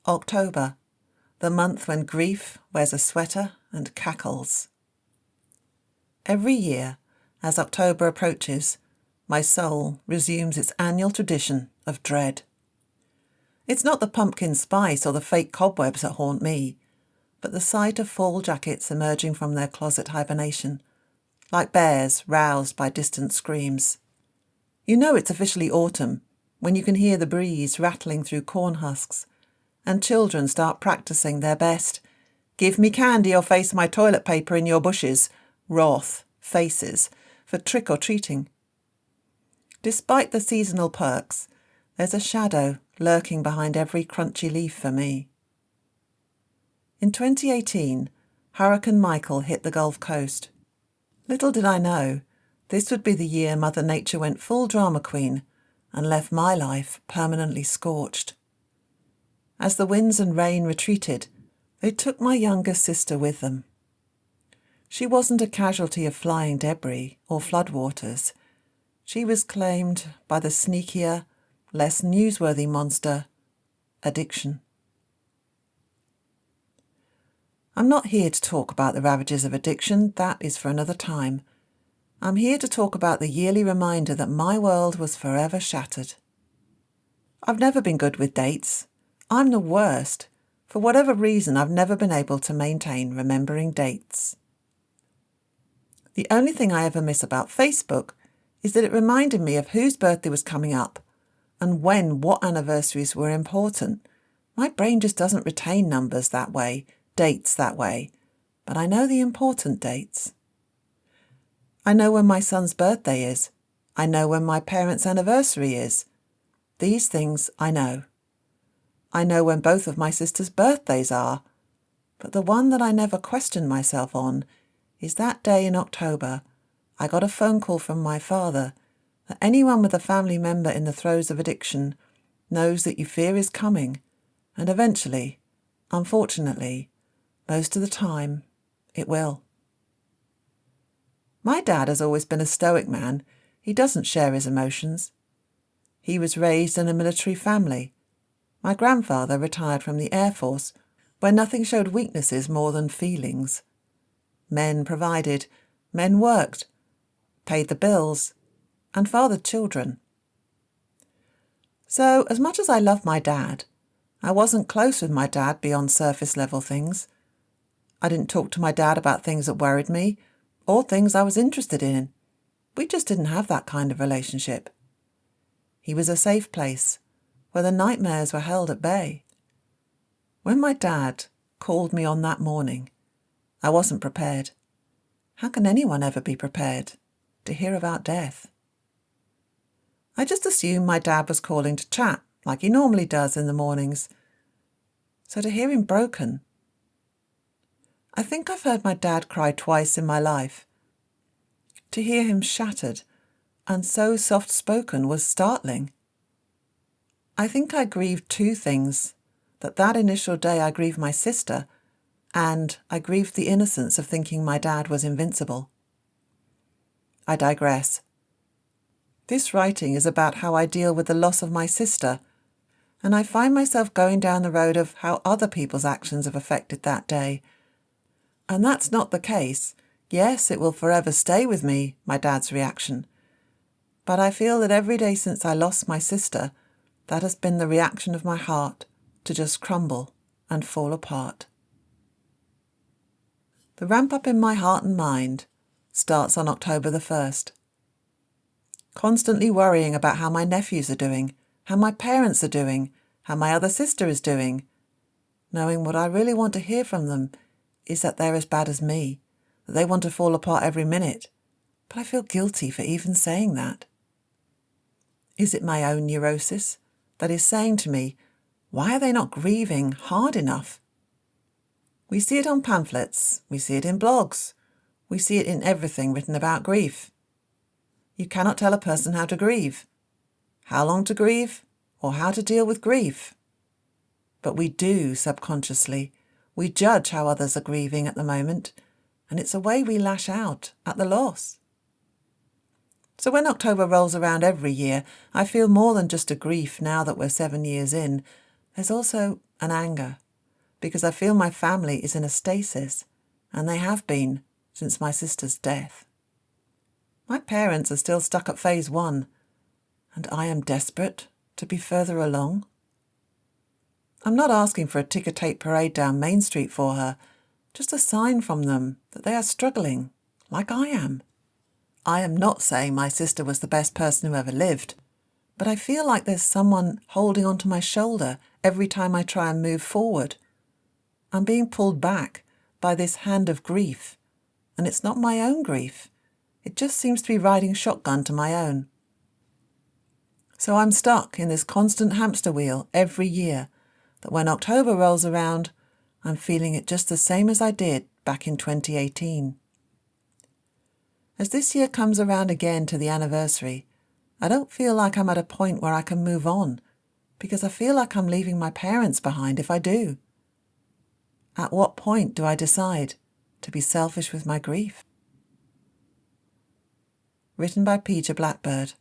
October, the month when grief wears a sweater and cackles. Every year, as October approaches, my soul resumes its annual tradition of dread. It's not the pumpkin spice or the fake cobwebs that haunt me, but the sight of fall jackets emerging from their closet hibernation, like bears roused by distant screams. You know it's officially autumn when you can hear the breeze rattling through corn husks, and children start practicing their best "give me candy or face my toilet paper in your bushes" wrath faces for trick-or-treating. Despite the seasonal perks, there's a shadow lurking behind every crunchy leaf for me. In 2018, Hurricane Michael hit the Gulf Coast. Little did I know, this would be the year Mother Nature went full drama queen and left my life permanently scorched. As the winds and rain retreated, they took my younger sister with them. She wasn't a casualty of flying debris or floodwaters. She was claimed by the sneakier, less newsworthy monster, addiction. I'm not here to talk about the ravages of addiction, that is for another time. I'm here to talk about the yearly reminder that my world was forever shattered. I've never been good with dates. I'm the worst. For whatever reason, I've never been able to maintain remembering dates. The only thing I ever miss about Facebook is that it reminded me of whose birthday was coming up and when what anniversaries were important. My brain just doesn't retain numbers that way, dates that way, but I know the important dates. I know when my son's birthday is. I know when my parents' anniversary is. These things I know. I know when both of my sisters' birthdays are, but the one that I never questioned myself on is that day in October I got a phone call from my father that anyone with a family member in the throes of addiction knows that your fear is coming, and eventually, unfortunately, most of the time, it will. My dad has always been a stoic man. He doesn't share his emotions. He was raised in a military family. My grandfather retired from the Air Force, where nothing showed weaknesses more than feelings. Men provided, men worked, paid the bills, and fathered children. So, as much as I love my dad, I wasn't close with my dad beyond surface-level things. I didn't talk to my dad about things that worried me, or things I was interested in. We just didn't have that kind of relationship. He was a safe place, where the nightmares were held at bay. When my dad called me on that morning, I wasn't prepared. How can anyone ever be prepared to hear about death? I just assumed my dad was calling to chat, like he normally does in the mornings. So to hear him broken... I think I've heard my dad cry twice in my life. To hear him shattered and so soft-spoken was startling. I think I grieved two things, that initial day I grieved my sister, and I grieved the innocence of thinking my dad was invincible. I digress. This writing is about how I deal with the loss of my sister, and I find myself going down the road of how other people's actions have affected that day. And that's not the case. Yes, it will forever stay with me, my dad's reaction. But I feel that every day since I lost my sister, that has been the reaction of my heart to just crumble and fall apart. The ramp up in my heart and mind starts on October the 1st. Constantly worrying about how my nephews are doing, how my parents are doing, how my other sister is doing. Knowing what I really want to hear from them is that they're as bad as me, that they want to fall apart every minute. But I feel guilty for even saying that. Is it my own neurosis that is saying to me, why are they not grieving hard enough? We see it on pamphlets, we see it in blogs, we see it in everything written about grief. You cannot tell a person how to grieve, how long to grieve, or how to deal with grief. But we do subconsciously. We judge how others are grieving at the moment, and it's a way we lash out at the loss. So when October rolls around every year, I feel more than just a grief now that we're 7 years in. There's also an anger, because I feel my family is in a stasis, and they have been since my sister's death. My parents are still stuck at phase 1, and I am desperate to be further along. I'm not asking for a ticker-tape parade down Main Street for her, just a sign from them that they are struggling, like I am. I am not saying my sister was the best person who ever lived, but I feel like there's someone holding onto my shoulder every time I try and move forward. I'm being pulled back by this hand of grief, and it's not my own grief. It just seems to be riding shotgun to my own. So I'm stuck in this constant hamster wheel every year, that when October rolls around, I'm feeling it just the same as I did back in 2018. As this year comes around again to the anniversary, I don't feel like I'm at a point where I can move on, because I feel like I'm leaving my parents behind if I do. At what point do I decide to be selfish with my grief? Written by Peeja Blackbird.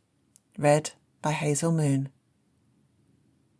Read by Hazel Moon.